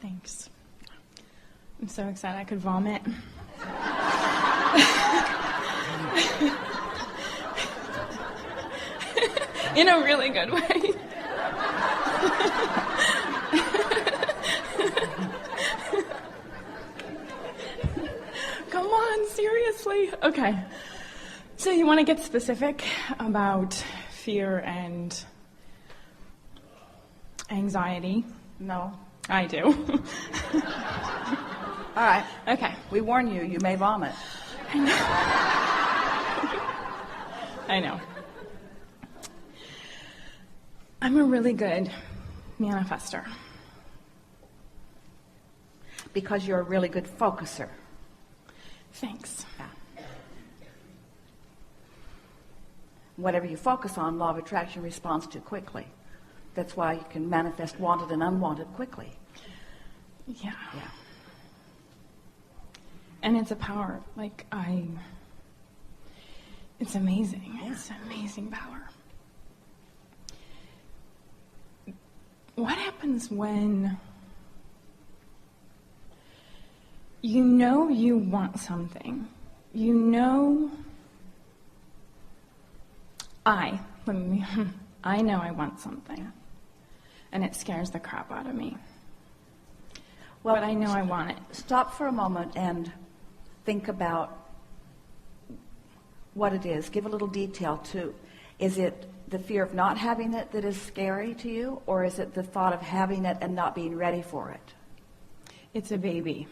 Thanks. I'm so excited I could vomit. In a really good way. Come on, seriously. Okay. So you want to get specific about fear and anxiety? No. I do. All right. Okay. We warn you, you may vomit. I know. I know. I'm a really good manifester. Because you're a really good focuser. Thanks. Yeah. Whatever you focus on, law of attraction responds to quickly. That's why you can manifest wanted and unwanted quickly. Yeah. Yeah. And it's a power, it's amazing. Yeah. It's amazing power. What happens when you know you want something? You know, I know I want something. And it scares the crap out of me. Well, but I know I want it. Stop for a moment and think about what it is. Give a little detail to, is it the fear of not having it that is scary to you, or is it the thought of having it and not being ready for it? It's a baby.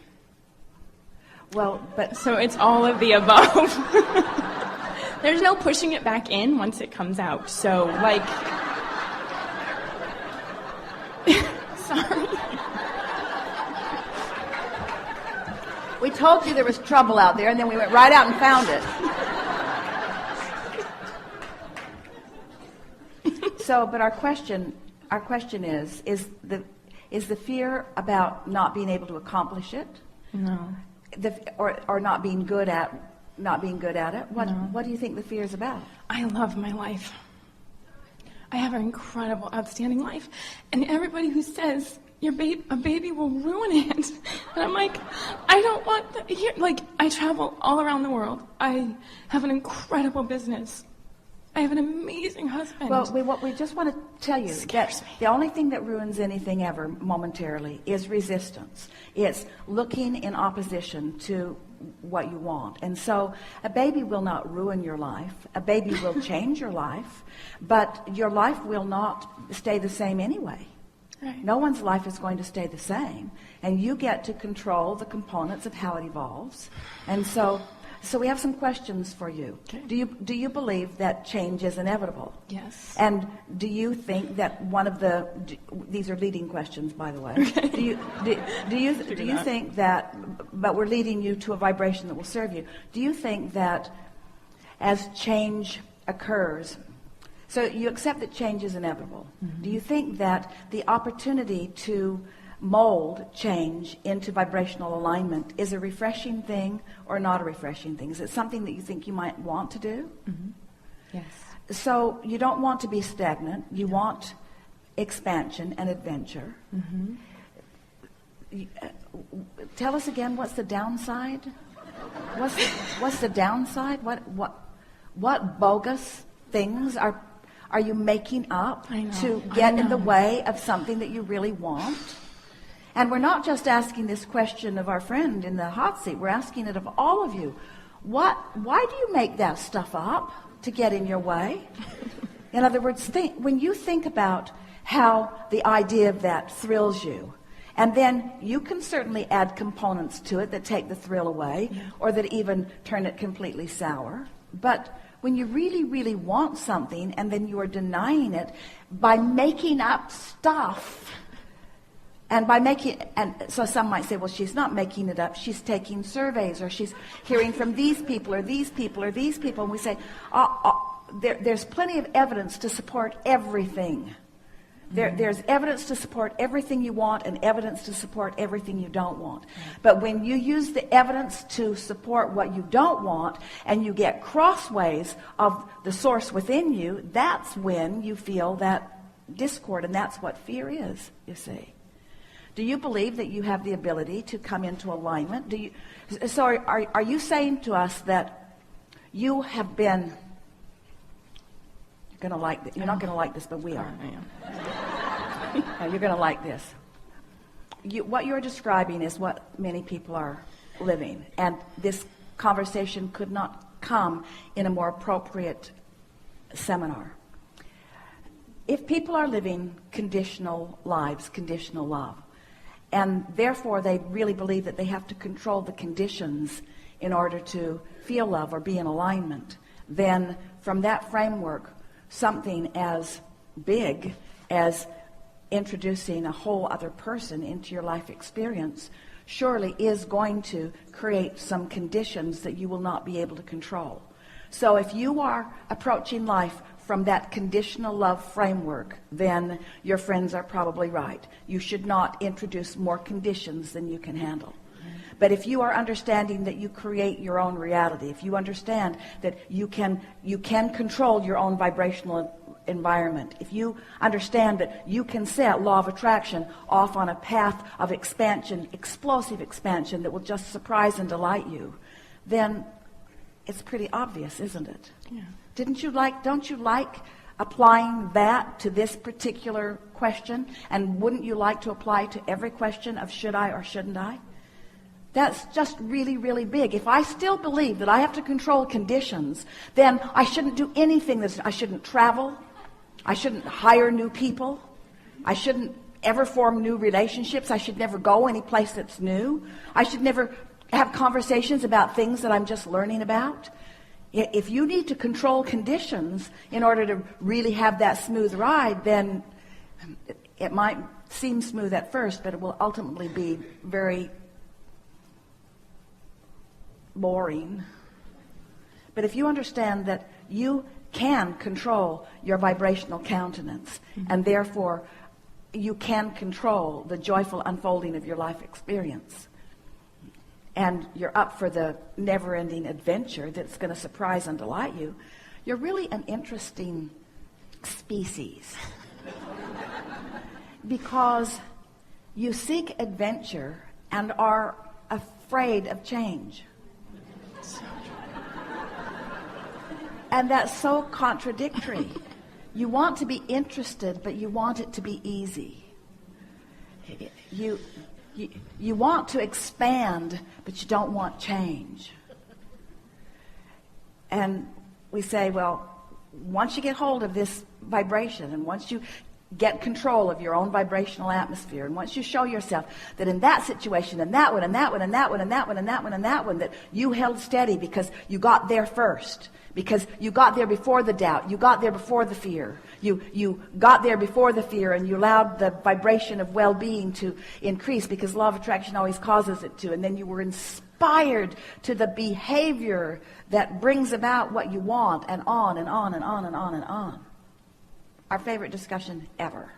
Well, but... So it's all of the above. There's no pushing it back in once it comes out. So, sorry. We told you there was trouble out there, and then we went right out and found it. So, but our question is the fear about not being able to accomplish it? No. Or not being good at it? What do you think the fear is about? I love my life. I have an incredible, outstanding life. And everybody who says a baby will ruin it. And I'm like, I don't want that here. I travel all around the world. I have an incredible business. I have an amazing husband. Well, we just want to tell you Scares that me. the only thing that ruins anything ever momentarily is resistance. It's looking in opposition to what you want. And so a baby will not ruin your life. A baby will change your life, but your life will not stay the same anyway. Right. No one's life is going to stay the same, and you get to control the components of how it evolves. And so we have some questions for you. Okay. Do you believe that change is inevitable? Yes. And do you think that these are leading questions, by the way. Okay. Do you think that, but we're leading you to a vibration that will serve you. Do you think that as change occurs, so you accept that change is inevitable. Mm-hmm. Do you think that the opportunity to mold change into vibrational alignment is a refreshing thing or not a refreshing thing? Is it something that you think you might want to do? Mm-hmm. Yes. So you don't want to be stagnant. You want expansion and adventure. Mm-hmm. Tell us again, what's the downside? What's the downside? What bogus things are you making up to get in the way of something that you really want? And we're not just asking this question of our friend in the hot seat. We're asking it of all of you. Why do you make that stuff up to get in your way? In other words, when you think about how the idea of that thrills you, and then you can certainly add components to it that take the thrill away, or that even turn it completely sour. But when you really, really want something, and then you are denying it by making up stuff, and so some might say, well, she's not making it up. She's taking surveys, or she's hearing from these people, or these people, or these people. And we say, there's plenty of evidence to support everything. There's evidence to support everything you want and evidence to support everything you don't want. But when you use the evidence to support what you don't want and you get crossways of the source within you, that's when you feel that discord, and that's what fear is, you see. Do you believe that you have the ability to come into alignment? So are you saying to us that you have been, you're not going to like this, but we are. Now, you're going to like this. What you're describing is what many people are living, and this conversation could not come in a more appropriate seminar. If people are living conditional lives, conditional love, and therefore they really believe that they have to control the conditions in order to feel love or be in alignment, then from that framework, something as big as introducing a whole other person into your life experience surely is going to create some conditions that you will not be able to control. So if you are approaching life from that conditional love framework, then your friends are probably right. You should not introduce more conditions than you can handle. But if you are understanding that you create your own reality, if you understand that you can control your own vibrational environment, if you understand that you can set law of attraction off on a path of expansion, explosive expansion that will just surprise and delight you, then it's pretty obvious, isn't it? Yeah. Don't you like applying that to this particular question? And wouldn't you like to apply to every question of should I or shouldn't I? That's just really, really big. If I still believe that I have to control conditions, then I shouldn't do anything. I shouldn't travel. I shouldn't hire new people. I shouldn't ever form new relationships. I should never go any place that's new. I should never have conversations about things that I'm just learning about. If you need to control conditions in order to really have that smooth ride, then it might seem smooth at first, but it will ultimately be very boring. But if you understand that you can control your vibrational countenance, and therefore you can control the joyful unfolding of your life experience, and you're up for the never-ending adventure that's going to surprise and delight you, you're really an interesting species. Because you seek adventure and are afraid of change. And that's so contradictory. You want to be interested, but you want it to be easy. You want to expand, but you don't want change. And we say, well, once you get hold of this vibration, and once you get control of your own vibrational atmosphere, and once you show yourself that in that situation, and that one, and that one, and that one, and that one, and that one, and that one, that you held steady because you got there first, because you got there before the doubt, you got there before the fear, you got there before the fear, and you allowed the vibration of well-being to increase, because law of attraction always causes it to, and then you were inspired to the behavior that brings about what you want, and on and on and on and on and on. Our favorite discussion ever.